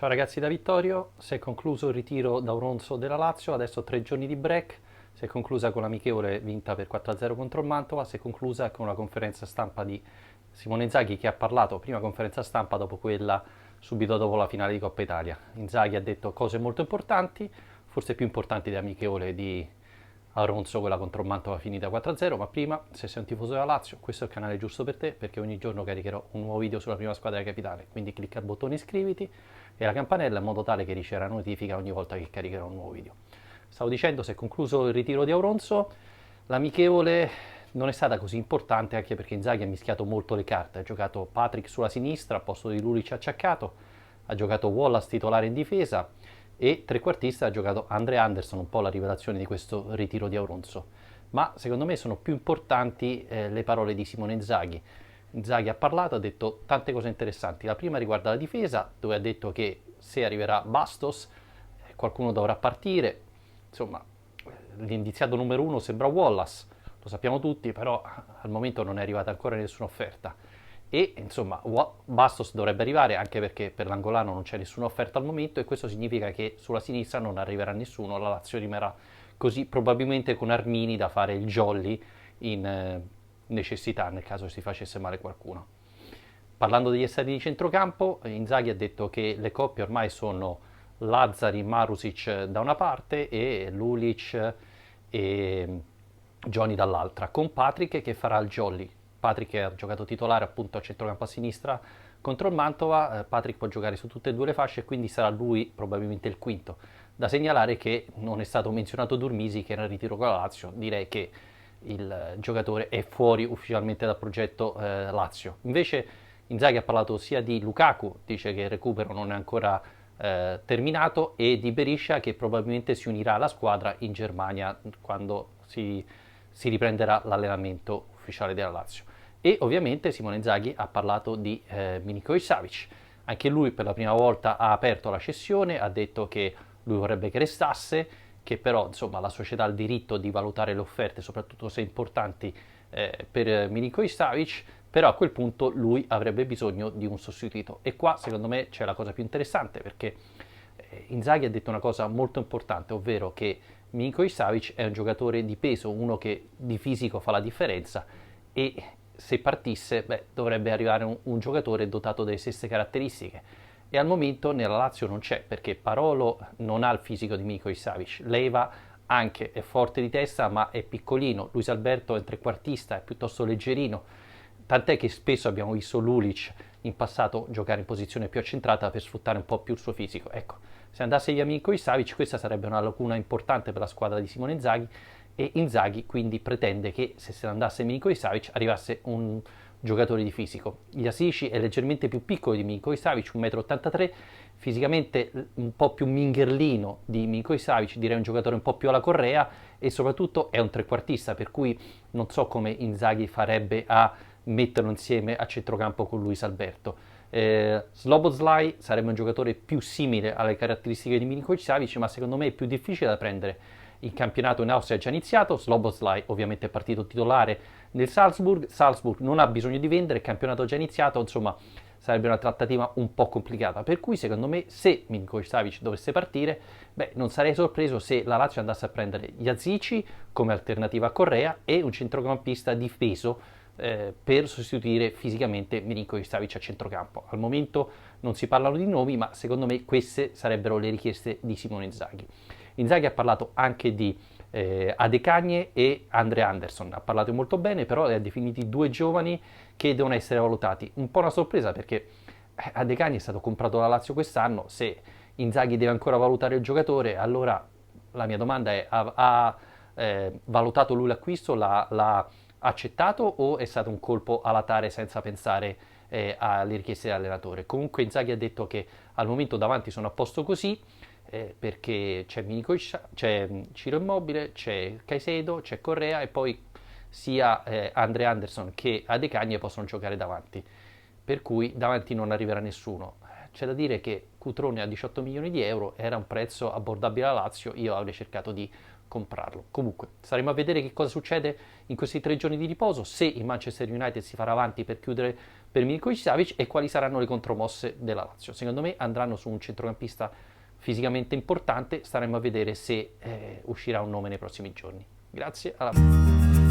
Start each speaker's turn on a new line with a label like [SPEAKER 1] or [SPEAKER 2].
[SPEAKER 1] Ciao ragazzi da Vittorio, si è concluso il ritiro da Auronzo della Lazio, adesso 3 giorni di break, si è conclusa con l'amichevole vinta per 4-0 contro il Mantova, si è conclusa con una conferenza stampa di Simone Inzaghi che ha parlato, prima conferenza stampa dopo quella subito dopo la finale di Coppa Italia. Inzaghi ha detto cose molto importanti, forse più importanti dell'amichevole di Auronzo, quella contro il Mantova finita 4-0, ma prima, se sei un tifoso della Lazio, questo è il canale giusto per te perché ogni giorno caricherò un nuovo video sulla prima squadra della capitale, quindi clicca il bottone iscriviti e la campanella in modo tale che riceverà notifica ogni volta che caricherò un nuovo video. Stavo dicendo, si è concluso il ritiro di Auronzo, l'amichevole non è stata così importante anche perché Inzaghi ha mischiato molto le carte, ha giocato Patrick sulla sinistra al posto di Lulic acciaccato, ha giocato Wallace titolare in difesa e trequartista ha giocato Andre Anderson, un po' la rivelazione di questo ritiro di Auronzo. Ma secondo me sono più importanti le parole di Simone Inzaghi. Inzaghi ha parlato, ha detto tante cose interessanti. La prima riguarda la difesa, dove ha detto che se arriverà Bastos qualcuno dovrà partire. Insomma, l'indiziato numero uno sembra Wallace, lo sappiamo tutti, però al momento non è arrivata ancora nessuna offerta. E insomma, Bastos dovrebbe arrivare anche perché per l'angolano non c'è nessuna offerta al momento e questo significa che sulla sinistra non arriverà nessuno, la Lazio rimarrà così probabilmente con Armini da fare il jolly in necessità nel caso si facesse male qualcuno. Parlando degli esterni di centrocampo, Inzaghi ha detto che le coppie ormai sono Lazzari, Marusic da una parte e Lulic e Johnny dall'altra, con Patrick che farà il jolly. Patrick ha giocato titolare appunto a centrocampo a sinistra contro il Mantova, Patrick può giocare su tutte e due le fasce e quindi sarà lui probabilmente il quinto. Da segnalare che non è stato menzionato Durmisi che era in ritiro con la Lazio, direi che il giocatore è fuori ufficialmente dal progetto Lazio. Invece Inzaghi ha parlato sia di Lukaku, dice che il recupero non è ancora terminato, e di Berisha che probabilmente si unirà alla squadra in Germania quando si riprenderà l'allenamento ufficiale della Lazio. E ovviamente Simone Inzaghi ha parlato di Milinkovic Savic. Anche lui per la prima volta ha aperto la cessione, ha detto che lui vorrebbe che restasse, che però insomma la società ha il diritto di valutare le offerte, soprattutto se importanti per Milinkovic Savic, però a quel punto lui avrebbe bisogno di un sostituto. E qua secondo me c'è la cosa più interessante perché Inzaghi ha detto una cosa molto importante, ovvero che Milinkovic Savic è un giocatore di peso, uno che di fisico fa la differenza e se partisse dovrebbe arrivare un giocatore dotato delle stesse caratteristiche e al momento nella Lazio non c'è perché Parolo non ha il fisico di Milinkovic Savic, Leva anche è forte di testa ma è piccolino, Luis Alberto è un trequartista, è piuttosto leggerino, tant'è che spesso abbiamo visto Lulic in passato giocare in posizione più accentrata per sfruttare un po' più il suo fisico. Ecco, se andasse via Milinkovic Savic questa sarebbe una lacuna importante per la squadra di Simone Inzaghi e Inzaghi quindi pretende che se ne andasse Milinkovic Savic arrivasse un giocatore di fisico. Iasici è leggermente più piccolo di Milinkovic Savic, 1,83 m, fisicamente un po' più mingherlino di Milinkovic Savic, direi un giocatore un po' più alla Correa e soprattutto è un trequartista, per cui non so come Inzaghi farebbe a metterlo insieme a centrocampo con Luis Alberto. Szoboszlai sarebbe un giocatore più simile alle caratteristiche di Milinkovic Savic, ma secondo me è più difficile da prendere. Il campionato in Austria è già iniziato, Szoboszlai ovviamente è partito titolare nel Salzburg non ha bisogno di vendere, il campionato è già iniziato, insomma sarebbe una trattativa un po' complicata, per cui secondo me se Milinkovic Savic dovesse partire, non sarei sorpreso se la Lazio andasse a prendere Iazici come alternativa a Correa e un centrocampista di peso per sostituire fisicamente Milinkovic Savic a centrocampo. Al momento non si parlano di nomi, ma secondo me queste sarebbero le richieste di Simone Inzaghi. Inzaghi ha parlato anche di Adecagne e Andre Anderson, ha parlato molto bene, però li ha definiti due giovani che devono essere valutati. Un po' una sorpresa perché Adecagne è stato comprato dalla Lazio quest'anno, se Inzaghi deve ancora valutare il giocatore, allora la mia domanda è: ha valutato lui l'acquisto, l'ha accettato o è stato un colpo alla tare senza pensare alle richieste dell'allenatore? Comunque Inzaghi ha detto che al momento davanti sono a posto così, perché c'è c'è Ciro Immobile, c'è Caicedo, c'è Correa e poi sia Andre Anderson che Adecagne possono giocare davanti, per cui davanti non arriverà nessuno. C'è da dire che Cutrone a 18 milioni di euro era un prezzo abbordabile alla Lazio, io avrei cercato di comprarlo. Comunque, staremo a vedere che cosa succede in questi 3 giorni di riposo, se il Manchester United si farà avanti per chiudere per Milinkovic-Savic e quali saranno le contromosse della Lazio. Secondo me andranno su un centrocampista fisicamente importante, staremo a vedere se uscirà un nome nei prossimi giorni. Grazie, alla prossima.